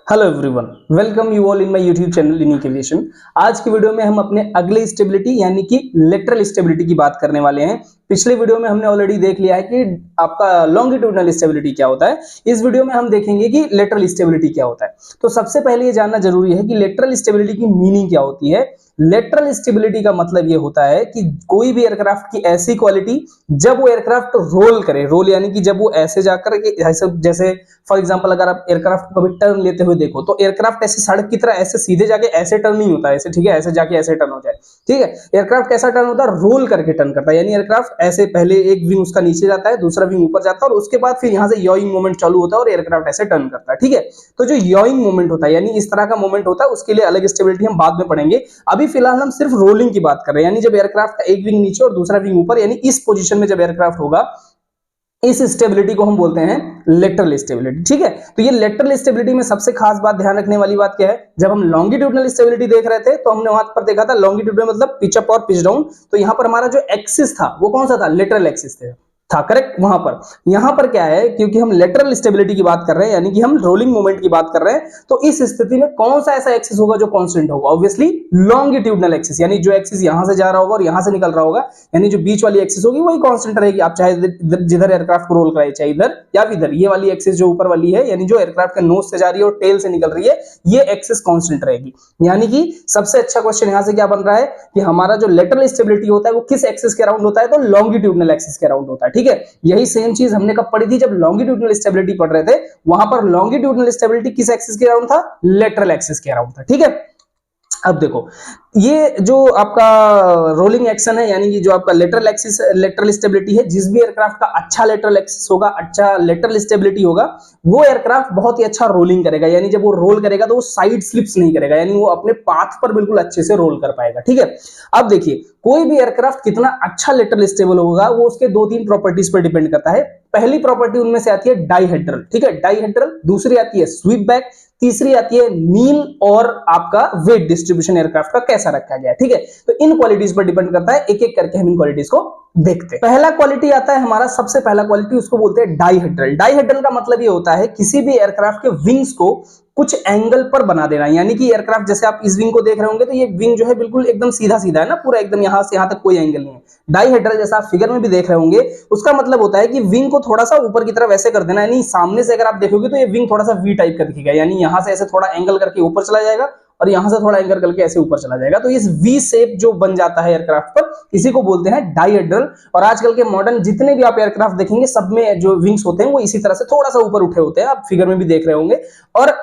Hello everyone, welcome you all in my YouTube channel unique aviation. आज की video में हम अपने अगले स्टेबिलिटी यानी कि लेटरल स्टेबिलिटी की बात करने वाले हैं। पिछले वीडियो में हमने ऑलरेडी देख लिया है कि आपका लॉन्गिट्यूडनल स्टेबिलिटी क्या होता है। इस वीडियो में हम देखेंगे कि लेटरल स्टेबिलिटी क्या होता है। तो सबसे पहले ये जानना जरूरी है कि लेटरल स्टेबिलिटी की मीनिंग क्या होती है। लेटरल स्टेबिलिटी का मतलब ये होता है कि कोई भी एयरक्राफ्ट की ऐसी क्वालिटी जब वो एयरक्राफ्ट रोल करे, रोल यानी कि जब वो ऐसे जाकर के जैसे फॉर एग्जांपल अगर आप एयरक्राफ्ट को कभी टर्न लेते हुए देखो तो एयरक्राफ्ट ऐसे सड़क की तरह ऐसे सीधे जाके ऐसे टर्न नहीं होता है, ऐसे ठीक है, ऐसे जाके ऐसे टर्न हो जाए। ठीक है, एयरक्राफ्ट कैसा टर्न होता है, रोल करके टर्न करता है। यानी एयरक्राफ्ट ऐसे पहले एक विंग उसका नीचे जाता है, दूसरा विंग ऊपर जाता है और उसके बाद फिर यहां से याविंग मूवमेंट चालू होता है और एयरक्राफ्ट ऐसे टर्न करता है। ठीक है, तो जो याविंग मूवमेंट होता है यानी इस तरह का मूवमेंट होता है, उसके लिए अलग स्टेबिलिटी हम बाद में पढ़ेंगे। अभी फिलहाल हम सिर्फ रोलिंग की बात कर रहे हैं, यानी जब एयरक्राफ्ट का एक विंग नीचे और दूसरा विंग ऊपर, यानी इस पोजीशन में जब एयरक्राफ्ट होगा, इस स्टेबिलिटी को हम बोलते हैं लेटरल स्टेबिलिटी। ठीक है, तो ये लेटरल स्टेबिलिटी में सबसे खास बात, ध्यान रखने वाली बात क्या है, जब हम लॉन्गिट्यूडनल स्टेबिलिटी देख रहे थे तो हमने वहां पर देखा था लॉन्गिट्यूडनल मतलब पिच अप और पिच डाउन। तो यहां पर हमारा जो एक्सिस था वो कौन सा था, लेटरल एक्सिस था करेक्ट। वहां पर यहां पर क्या है, क्योंकि हम लेटरल स्टेबिलिटी की बात कर रहे हैं यानी कि हम रोलिंग मूवमेंट की बात कर रहे हैं, तो इस स्थिति में कौन सा ऐसा एक्सिस होगा जो कांस्टेंट होगा, ऑब्वियसली लॉन्गिट्यूडनल एक्सिस, यानी जो एक्सिस यहां से जा रहा होगा और यहां से निकल रहा होगा, यानी जो बीच वाली एक्सिस होगी वही कांस्टेंट रहेगी। आप चाहे जिधर एयरक्राफ्ट को रोल कराए, चाहे इधर या इधर, ये वाली एक्सिस जो ऊपर वाली है यानी जो एयरक्राफ्ट के नोज से जा रही है और टेल से निकल रही है, ये एक्सिस कांस्टेंट रहेगी। यानी कि सबसे अच्छा क्वेश्चन यहां से क्या बन रहा है कि हमारा जो लेटरल स्टेबिलिटी होता है वो किस एक्सिस के अराउंड होता है, तो लॉन्गिट्यूडनल एक्सिस के अराउंड होता है। ठीक है, यही सेम चीज हमने कब पढ़ी थी, जब लॉन्गिट्यूडनल स्टेबिलिटी पढ़ रहे थे। वहां पर लॉन्गिट्यूडनल स्टेबिलिटी किस एक्सिस के अराउंड था, लेटरल एक्सिस के अराउंड था। ठीक है, अब देखो ये जो आपका रोलिंग एक्शन है यानी कि जो आपका लेटरल एक्सिस, लेटरल स्टेबिलिटी है, जिस भी एयरक्राफ्ट का अच्छा लेटरल एक्सिस होगा, अच्छा लेटरल स्टेबिलिटी होगा, वो एयरक्राफ्ट बहुत ही अच्छा रोलिंग करेगा। यानी जब वो रोल करेगा तो वो साइड स्लिप्स नहीं करेगा, यानी वो अपने पाथ पर बिल्कुल अच्छे से रोल कर पाएगा। ठीक है, अब देखिए कोई भी एयरक्राफ्ट कितना अच्छा लेटरल स्टेबल होगा वो उसके दो तीन प्रॉपर्टीज पर डिपेंड करता है। पहली प्रॉपर्टी उनमें से आती है डाइहेड्रल। ठीक है, डाइहेड्रल। दूसरी आती है स्वीप बैक। तीसरी आती है मीन और आपका वेट डिस्ट्रीब्यूशन एयरक्राफ्ट का कैसा रखा गया है। ठीक है, तो इन क्वालिटीज पर डिपेंड करता है, एक एक करके हम इन क्वालिटीज को देखते हैं। पहला क्वालिटी आता है हमारा, सबसे पहला क्वालिटी उसको बोलते हैं डाइहेड्रल। डाइहेड्रल का मतलब ये होता है किसी भी एयरक्राफ्ट के विंग्स को कुछ एंगल पर बना देना। यानी कि एयरक्राफ्ट जैसे आप इस विंग को देख रहे होंगे तो ये विंग जो है बिल्कुल एकदम सीधा सीधा है ना, पूरा एकदम यहां से यहां तक कोई एंगल नहीं है। डाइहेड्रल जैसा आप फिगर में भी देख रहे होंगे, उसका मतलब होता है कि विंग को थोड़ा सा ऊपर की तरफ ऐसे कर देना, यानी सामने से अगर आप देखोगे तो ये विंग थोड़ा सा वी टाइप का दिखेगा, यानी यहां से ऐसे थोड़ा एंगल करके ऊपर चला जाएगा और यहां से थोड़ा एंगल करके ऐसे ऊपर चला जाएगा। तो इस वी शेप जो बन जाता है एयरक्राफ्ट पर, इसी को बोलते हैं डाइहेड्रल। और आजकल के मॉडर्न जितने भी आप एयरक्राफ्ट देखेंगे सब में जो विंग्स होते हैं वो इसी तरह से थोड़ा सा ऊपर उठे होते हैं, आप फिगर में भी देख रहे होंगे। और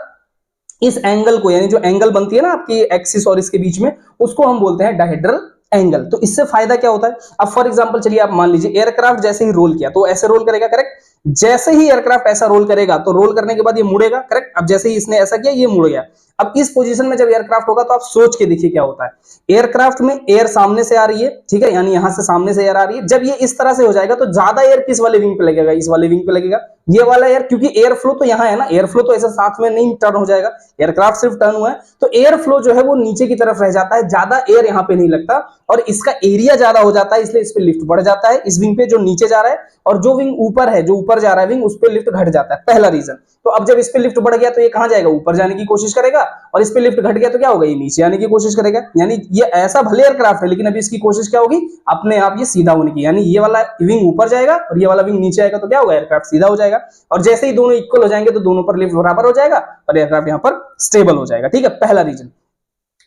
इस एंगल को, यानी जो एंगल बनती है ना आपकी एक्सिस और इसके बीच में, उसको हम बोलते हैं डाइहेड्रल एंगल। तो इससे फायदा क्या होता है, अब फॉर एग्जांपल चलिए आप मान लीजिए एयरक्राफ्ट जैसे ही रोल किया तो ऐसे रोल करेगा, करेक्ट। जैसे ही एयरक्राफ्ट ऐसा रोल करेगा तो रोल करने के बाद ये मुड़ेगा, करेक्ट। अब जैसे ही इसने ऐसा किया ये मुड़ गया। अब इस पोजीशन में जब एयरक्राफ्ट होगा तो आप सोच के देखिए क्या होता है, एयरक्राफ्ट में एयर सामने से आ रही है, ठीक है, यानी यहां से सामने से एयर आ रही है। जब ये इस तरह से हो जाएगा तो ज्यादा एयर किस वाले विंग पे लगेगा, इस वाले विंग पे लगेगा। ये वाला एयर, क्योंकि एयर फ्लो तो यहां है ना, एयर फ्लो तो ऐसा साथ में नहीं टर्न हो जाएगा, एयरक्राफ्ट सिर्फ टर्न हुआ है तो एयर फ्लो जो है वो नीचे की तरफ रह जाता है, ज्यादा एयर यहां पे नहीं लगता और इसका एरिया ज्यादा हो जाता है, इसलिए इस पे लिफ्ट बढ़ जाता है, इस विंग पे जो नीचे जा रहा है, और जो विंग ऊपर है, जो ऊपर जा रहा है विंग, उस पे लिफ्ट घट जाता है, पहला रीजन। तो अब जब इस पे लिफ्ट बढ़ गया तो ये कहां जाएगा, ऊपर जाने की कोशिश करेगा, और इस पे लिफ्ट घट गया तो क्या होगा, ये नीचे आने की कोशिश करेगा। यानी ये ऐसा भले एयरक्राफ्ट है लेकिन अभी इसकी कोशिश क्या होगी, अपने आप ये सीधा होने की, यानी ये वाला विंग ऊपर जाएगा और ये वाला विंग नीचे आएगा तो क्या होगा, एयरक्राफ्ट सीधा हो जाएगा। और जैसे ही दोनों इक्वल हो जाएंगे तो दोनों पर लिफ्ट बराबर हो जाएगा और एयरक्राफ्ट यहां पर स्टेबल हो जाएगा। ठीक है, पहला रीजन।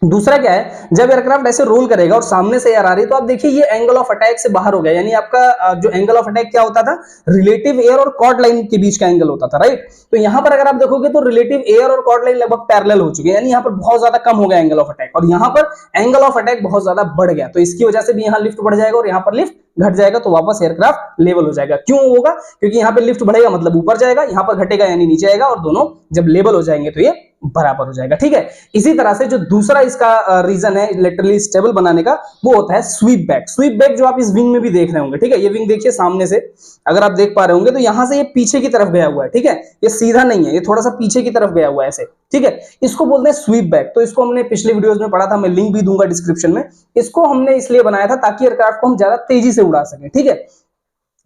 दूसरा क्या है, जब एयरक्राफ्ट ऐसे रोल करेगा और सामने से एयर आ रही है तो आप देखिए ये एंगल ऑफ अटैक से बाहर हो गया, यानी आपका जो एंगल ऑफ अटैक क्या होता था, रिलेटिव एयर और कॉर्ड लाइन के बीच का एंगल होता था, राइट। तो यहां पर अगर आप देखोगे तो रिलेटिव एयर और कॉर्ड लाइन लगभग पैरेलल हो चुके हैं, यानी यहां पर बहुत ज्यादा कम हो गया एंगल ऑफ अटैक, और यहां पर एंगल ऑफ अटैक बहुत ज्यादा बढ़ गया। तो इसकी वजह से भी यहां लिफ्ट बढ़ जाएगा और यहां पर लिफ्ट घट जाएगा, तो वापस एयरक्राफ्ट लेवल हो जाएगा। क्यों होगा, क्योंकि यहां पे लिफ्ट बढ़ेगा मतलब ऊपर जाएगा, यहां पर घटेगा यानी नीचे आएगा, और दोनों जब लेवल हो जाएंगे तो ये बराबर हो जाएगा। ठीक है, इसी तरह से जो दूसरा इसका रीजन है लेटरली स्टेबल बनाने का, वो होता है स्वीप बैक। स्वीप बैक जो आप इस विंग में भी देख रहे होंगे, ठीक है, ये विंग देखिए सामने से अगर आप देख पा रहे होंगे तो यहां से ये पीछे की तरफ गया हुआ है, ठीक है, ये सीधा नहीं है, ये थोड़ा सा पीछे की तरफ गया हुआ है ऐसे, ठीक है, इसको बोलते हैं स्वीप बैक। तो इसको हमने पिछले वीडियोस में पढ़ा था, मैं लिंक भी दूंगा डिस्क्रिप्शन में। इसको हमने इसलिए बनाया था ताकि एयरक्राफ्ट को हम ज्यादा तेजी से उड़ा सकें, ठीक है।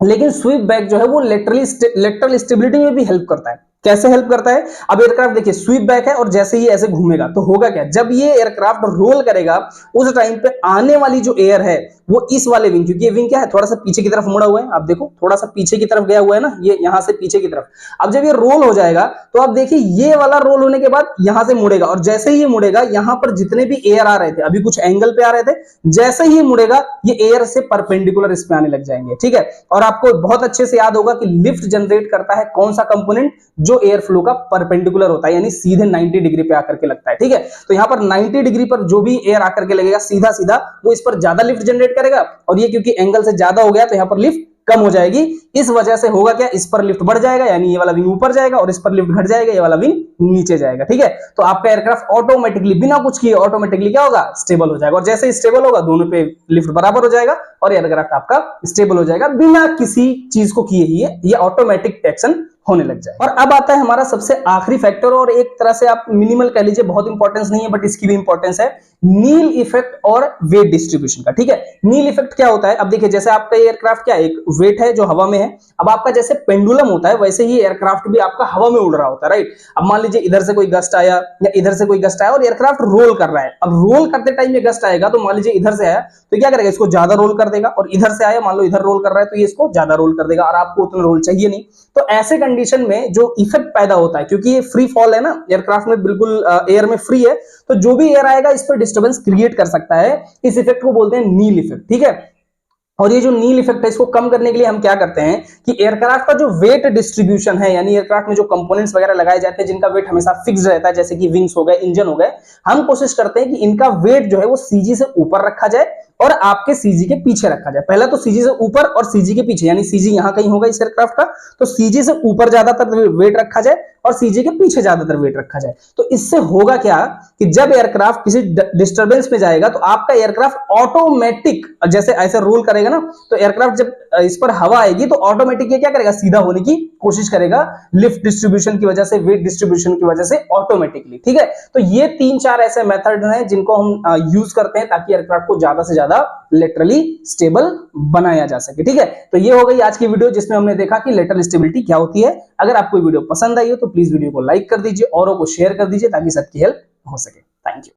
लेकिन स्वीप बैक जो है वो लेटरल स्टेबिलिटी में भी हेल्प करता है। कैसे हेल्प करता है? अब एयरक्राफ्ट देखिए स्वीप बैक है और जैसे ही ऐसे घूमेगा तो होगा क्या, जब ये एयरक्राफ्ट रोल करेगा उस टाइम पे आने वाली जो एयर है वो इस वाले विंग, क्योंकि ये विंग क्या है थोड़ा सा पीछे की तरफ मुड़ा हुआ है, आप देखो थोड़ा सा पीछे की तरफ गया हुआ है ना, ये यहां से पीछे की तरफ। अब जब ये रोल हो जाएगा तो आप देखिए ये वाला रोल होने के बाद यहां से मुड़ेगा, और जैसे ही ये मुड़ेगा यहां पर जितने भी एयर आ रहे थे, अभी कुछ एंगल पे आ रहे थे, जैसे ही मुड़ेगा ये एयर से परपेंडिकुलर इस पे आने लग जाएंगे, ठीक है। और आपको बहुत अच्छे से याद होगा कि लिफ्ट जनरेट करता है कौन सा कंपोनेंट, जो एयर फ्लो का परपेंडिकुलर होता है, यानी सीधे 90 डिग्री पे आकर के लगता है, ठीक है। तो यहां पर 90 डिग्री पर जो भी एयर आकर के लगेगा सीधा सीधा वो इस पर ज्यादा लिफ्ट जनरेट करेगा, और ये क्योंकि एंगल से ज्यादा हो गया तो यहां पर लिफ्ट कम हो जाएगी। इस वजह से होगा क्या, इस पर लिफ्ट बढ़ जाएगा, यानी ये वाला विंग ऊपर जाएगा, और इस पर लिफ्ट घट जाएगा, ये वाला विंग नीचे जाएगा, ठीक है। तो आपका एयरक्राफ्ट ऑटोमेटिकली बिना कुछ किए ऑटोमेटिकली क्या होगा, स्टेबल हो जाएगा, और जैसे ही स्टेबल होगा दोनों पे लिफ्ट बराबर हो जाएगा और एयरक्राफ्ट आपका स्टेबल हो जाएगा बिना किसी चीज को किए ही ये ऑटोमेटिक एक्शन होने लग जाए। और अब आता है हमारा सबसे आखिरी फैक्टर, और एक तरह से आप मिनिमल कह लीजिए, बहुत इंपॉर्टेंस नहीं है बट इसकी भी इंपॉर्टेंस है, नील इफेक्ट और वेट डिस्ट्रीब्यूशन का, ठीक है। नील इफेक्ट क्या होता है, अब देखिए जैसे आपका एयरक्राफ्ट क्या एक वेट है जो हवा में है, अब आपका जैसे पेंडुलम होता है वैसे ही एयरक्राफ्ट भी आपका हवा में उड़ रहा होता है, राइट। अब मान लीजिए इधर से कोई गस्ट आया या इधर से कोई गस्ट आया और एयरक्राफ्ट रोल कर रहा है, अब रोल करते टाइम ये गस्ट आएगा तो मान लीजिए इधर से आया तो क्या करेगा, इसको ज्यादा रोल कर देगा, और इधर से आया मान लो इधर रोल कर रहा है तो ये इसको ज्यादा रोल कर देगा, और आपको उतना रोल चाहिए नहीं। तो ऐसे कंडीशन में जो इफेक्ट पैदा होता है, क्योंकि ये फ्री फॉल है ना, एयरक्राफ्ट में बिल्कुल एयर में फ्री है, तो जो भी एयर आएगा इस पर डिस्टर्बेंस क्रिएट कर सकता है, इस इफेक्ट को बोलते हैं नील इफेक्ट, ठीक है। और ये जो नील इफेक्ट है इसको कम करने के लिए हम क्या करते हैं कि एयरक्राफ्ट का जो वेट डिस्ट्रीब्यूशन है, यानी एयरक्राफ्ट में जो कंपोनेंट्स वगैरह लगाए जाते हैं जिनका वेट हमेशा फिक्स रहता है, जैसे कि विंग्स हो गए, इंजन हो गए, हम कोशिश करते हैं कि इनका वेट जो है वो सीजी से ऊपर रखा जाए और आपके सीजी के पीछे रखा जाए। पहला तो सीजी से ऊपर और सीजी के पीछे, यानी सीजी यहां कहीं होगा इस एयरक्राफ्ट का, तो सीजी से ऊपर ज्यादातर वेट रखा जाए और सीजी के पीछे ज्यादातर वेट रखा जाए। तो इससे होगा क्या कि जब एयरक्राफ्ट किसी डिस्टर्बेंस में जाएगा तो आपका एयरक्राफ्ट ऑटोमेटिक जैसे ऐसे रोल करेगा ना, तो एयरक्राफ्ट जब इस पर हवा आएगी तो ऑटोमेटिक ये क्या करेगा, सीधा होने की कोशिश करेगा, लिफ्ट डिस्ट्रीब्यूशन की वजह से, वेट डिस्ट्रीब्यूशन की वजह से ऑटोमेटिकली, ठीक है। तो ये 3-4 ऐसे मेथड हैं जिनको हम यूज करते हैं ताकि एयरक्राफ्ट को ज्यादा से ज्यादा लेटरली स्टेबल बनाया जा सके, ठीक है। तो ये हो गई आज की वीडियो जिसमें हमने देखा कि लेटरल स्टेबिलिटी क्या होती है। अगर आपको वीडियो पसंद आई हो तो प्लीज वीडियो को लाइक कर दीजिए, औरों को शेयर कर दीजिए ताकि सबकी हेल्प हो सके। Thank you.